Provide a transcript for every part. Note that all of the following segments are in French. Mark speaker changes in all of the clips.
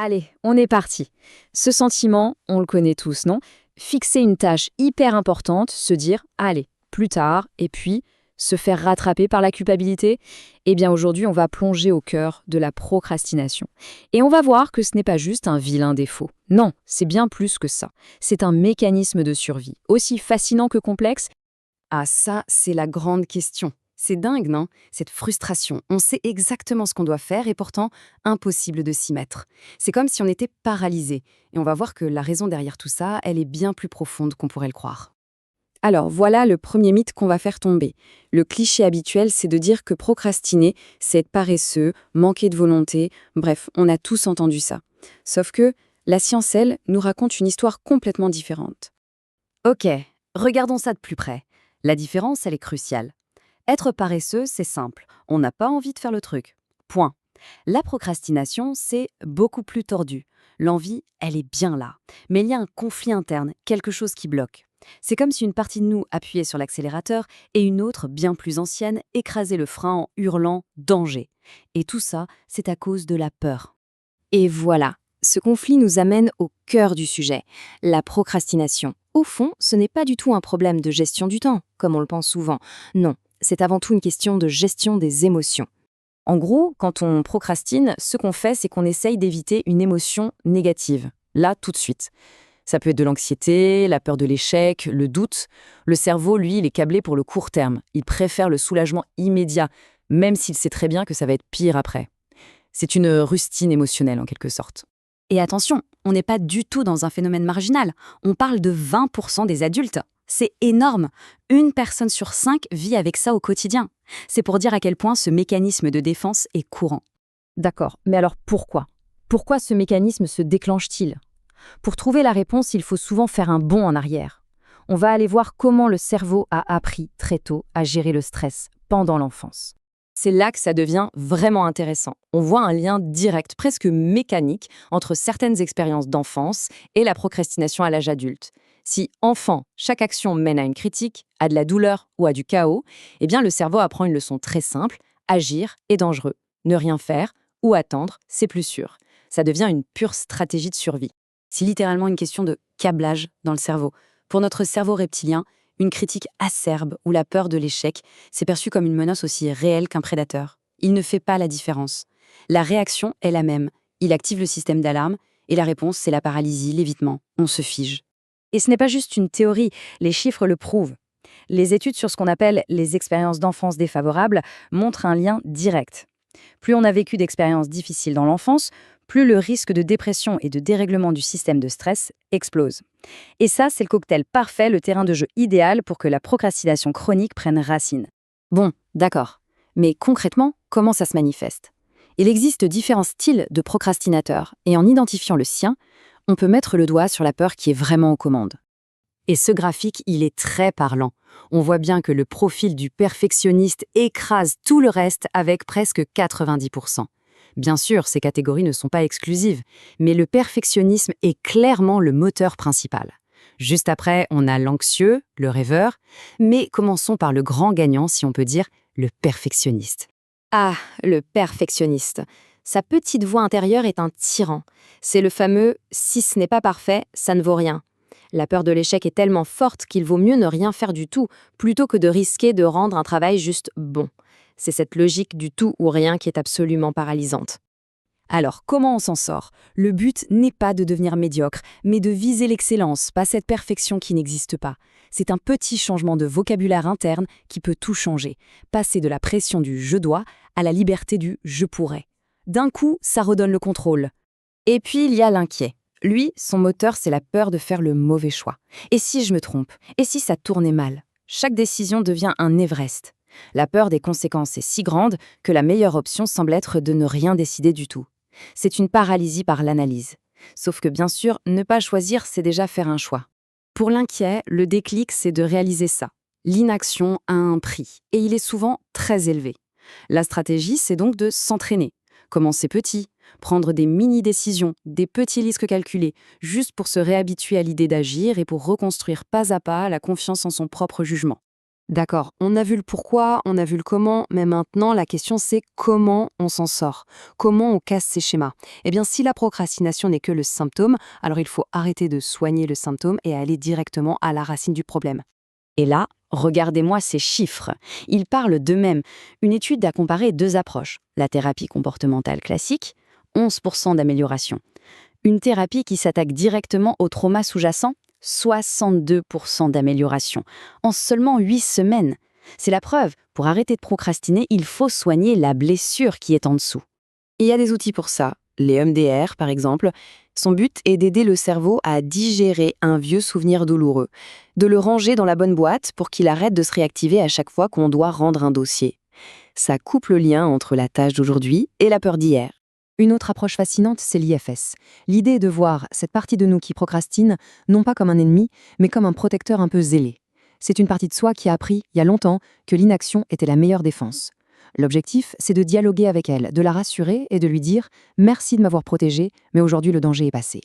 Speaker 1: Allez, on est parti. Ce sentiment, on le connaît tous, non? Fixer une tâche hyper importante, se dire allez, plus tard, et puis se faire rattraper par la culpabilité. Eh bien aujourd'hui, on va plonger au cœur de la procrastination. Et on va voir que ce n'est pas juste un vilain défaut. Non, c'est bien plus que ça. C'est un mécanisme de survie, aussi fascinant que complexe.
Speaker 2: Ah ça, c'est la grande question. C'est dingue, non? Cette frustration. On sait exactement ce qu'on doit faire et pourtant, impossible de s'y mettre. C'est comme si on était paralysé. Et on va voir que la raison derrière tout ça, elle est bien plus profonde qu'on pourrait le croire. Alors voilà le premier mythe qu'on va faire tomber. Le cliché habituel, c'est de dire que procrastiner, c'est être paresseux, manquer de volonté, bref, on a tous entendu ça. Sauf que la science, elle, nous raconte une histoire complètement différente. Ok, regardons ça de plus près. La différence, elle est cruciale. Être paresseux, c'est simple. On n'a pas envie de faire le truc. Point. La procrastination, c'est beaucoup plus tordu. L'envie, elle est bien là. Mais il y a un conflit interne, quelque chose qui bloque. C'est comme si une partie de nous appuyait sur l'accélérateur et une autre, bien plus ancienne, écrasait le frein en hurlant « danger ». Et tout ça, c'est à cause de la peur. Et voilà, ce conflit nous amène au cœur du sujet, la procrastination. Au fond, ce n'est pas du tout un problème de gestion du temps, comme on le pense souvent. Non, c'est avant tout une question de gestion des émotions. En gros, quand on procrastine, ce qu'on fait, c'est qu'on essaye d'éviter une émotion négative, là, tout de suite. Ça peut être de l'anxiété, la peur de l'échec, le doute. Le cerveau, lui, il est câblé pour le court terme. Il préfère le soulagement immédiat, même s'il sait très bien que ça va être pire après. C'est une rustine émotionnelle, en quelque sorte. Et attention, on n'est pas du tout dans un phénomène marginal. On parle de 20% des adultes. C'est énorme. Une personne sur 5 vit avec ça au quotidien. C'est pour dire à quel point ce mécanisme de défense est courant.
Speaker 1: D'accord, mais alors pourquoi? Pourquoi ce mécanisme se déclenche-t-il? Pour trouver la réponse, il faut souvent faire un bond en arrière. On va aller voir comment le cerveau a appris très tôt à gérer le stress pendant l'enfance.
Speaker 2: C'est là que ça devient vraiment intéressant. On voit un lien direct, presque mécanique, entre certaines expériences d'enfance et la procrastination à l'âge adulte. Si, enfant, chaque action mène à une critique, à de la douleur ou à du chaos, eh bien le cerveau apprend une leçon très simple, agir est dangereux. Ne rien faire ou attendre, c'est plus sûr. Ça devient une pure stratégie de survie. C'est littéralement une question de câblage dans le cerveau. Pour notre cerveau reptilien, une critique acerbe ou la peur de l'échec, c'est perçu comme une menace aussi réelle qu'un prédateur. Il ne fait pas la différence. La réaction est la même. Il active le système d'alarme et la réponse, c'est la paralysie, l'évitement. On se fige. Et ce n'est pas juste une théorie, les chiffres le prouvent. Les études sur ce qu'on appelle les expériences d'enfance défavorables montrent un lien direct. Plus on a vécu d'expériences difficiles dans l'enfance, plus le risque de dépression et de dérèglement du système de stress explose. Et ça, c'est le cocktail parfait, le terrain de jeu idéal pour que la procrastination chronique prenne racine. Bon, d'accord. Mais concrètement, comment ça se manifeste? Il existe différents styles de procrastinateurs, et en identifiant le sien, on peut mettre le doigt sur la peur qui est vraiment aux commandes. Et ce graphique, il est très parlant. On voit bien que le profil du perfectionniste écrase tout le reste avec presque 90%. Bien sûr, ces catégories ne sont pas exclusives, mais le perfectionnisme est clairement le moteur principal. Juste après, on a l'anxieux, le rêveur, mais commençons par le grand gagnant, si on peut dire, le perfectionniste. Ah, le perfectionniste. Sa petite voix intérieure est un tyran. C'est le fameux « si ce n'est pas parfait, ça ne vaut rien ». La peur de l'échec est tellement forte qu'il vaut mieux ne rien faire du tout, plutôt que de risquer de rendre un travail juste bon. C'est cette logique du tout ou rien qui est absolument paralysante. Alors, comment on s'en sort? Le but n'est pas de devenir médiocre, mais de viser l'excellence, pas cette perfection qui n'existe pas. C'est un petit changement de vocabulaire interne qui peut tout changer. Passer de la pression du « je dois » à la liberté du « je pourrais ». D'un coup, ça redonne le contrôle. Et puis, il y a l'inquiet. Lui, son moteur, c'est la peur de faire le mauvais choix. Et si je me trompe? Et si ça tournait mal? Chaque décision devient un Everest. La peur des conséquences est si grande que la meilleure option semble être de ne rien décider du tout. C'est une paralysie par l'analyse. Sauf que bien sûr, ne pas choisir, c'est déjà faire un choix. Pour l'inquiet, le déclic, c'est de réaliser ça. L'inaction a un prix, et il est souvent très élevé. La stratégie, c'est donc de s'entraîner. Commencer petit, prendre des mini-décisions, des petits risques calculés, juste pour se réhabituer à l'idée d'agir et pour reconstruire pas à pas la confiance en son propre jugement. D'accord, on a vu le pourquoi, on a vu le comment, mais maintenant la question c'est comment on s'en sort, comment on casse ces schémas. Eh bien si la procrastination n'est que le symptôme, alors il faut arrêter de soigner le symptôme et aller directement à la racine du problème.
Speaker 1: Et là, regardez-moi ces chiffres. Ils parlent d'eux-mêmes. Une étude a comparé deux approches. La thérapie comportementale classique, 11% d'amélioration. Une thérapie qui s'attaque directement au trauma sous-jacent, 62% d'amélioration. En seulement 8 semaines. C'est la preuve, pour arrêter de procrastiner, il faut soigner la blessure qui est en dessous.
Speaker 2: Il y a des outils pour ça, les EMDR par exemple. Son but est d'aider le cerveau à digérer un vieux souvenir douloureux, de le ranger dans la bonne boîte pour qu'il arrête de se réactiver à chaque fois qu'on doit rendre un dossier. Ça coupe le lien entre la tâche d'aujourd'hui et la peur d'hier.
Speaker 3: Une autre approche fascinante, c'est l'IFS. L'idée est de voir cette partie de nous qui procrastine, non pas comme un ennemi, mais comme un protecteur un peu zélé. C'est une partie de soi qui a appris, il y a longtemps, que l'inaction était la meilleure défense. L'objectif, c'est de dialoguer avec elle, de la rassurer et de lui dire « Merci de m'avoir protégée, mais aujourd'hui le danger est passé ».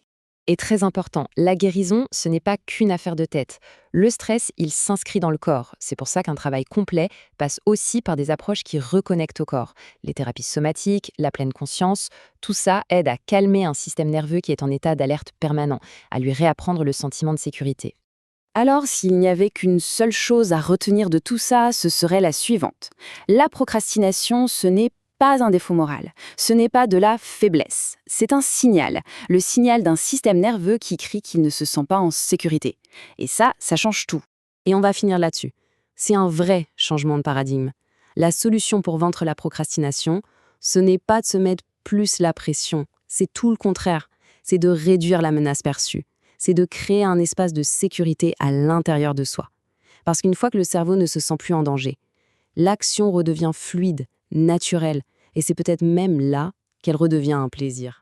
Speaker 2: Et très important, la guérison, ce n'est pas qu'une affaire de tête. Le stress, il s'inscrit dans le corps. C'est pour ça qu'un travail complet passe aussi par des approches qui reconnectent au corps. Les thérapies somatiques, la pleine conscience, tout ça aide à calmer un système nerveux qui est en état d'alerte permanent, à lui réapprendre le sentiment de sécurité.
Speaker 1: Alors, s'il n'y avait qu'une seule chose à retenir de tout ça, ce serait la suivante. La procrastination, ce n'est pas un défaut moral. Ce n'est pas de la faiblesse. C'est un signal. Le signal d'un système nerveux qui crie qu'il ne se sent pas en sécurité. Et ça change tout.
Speaker 2: Et on va finir là-dessus. C'est un vrai changement de paradigme. La solution pour vaincre la procrastination, ce n'est pas de se mettre plus la pression. C'est tout le contraire. C'est de réduire la menace perçue. C'est de créer un espace de sécurité à l'intérieur de soi. Parce qu'une fois que le cerveau ne se sent plus en danger, l'action redevient fluide, naturelle, et c'est peut-être même là qu'elle redevient un plaisir.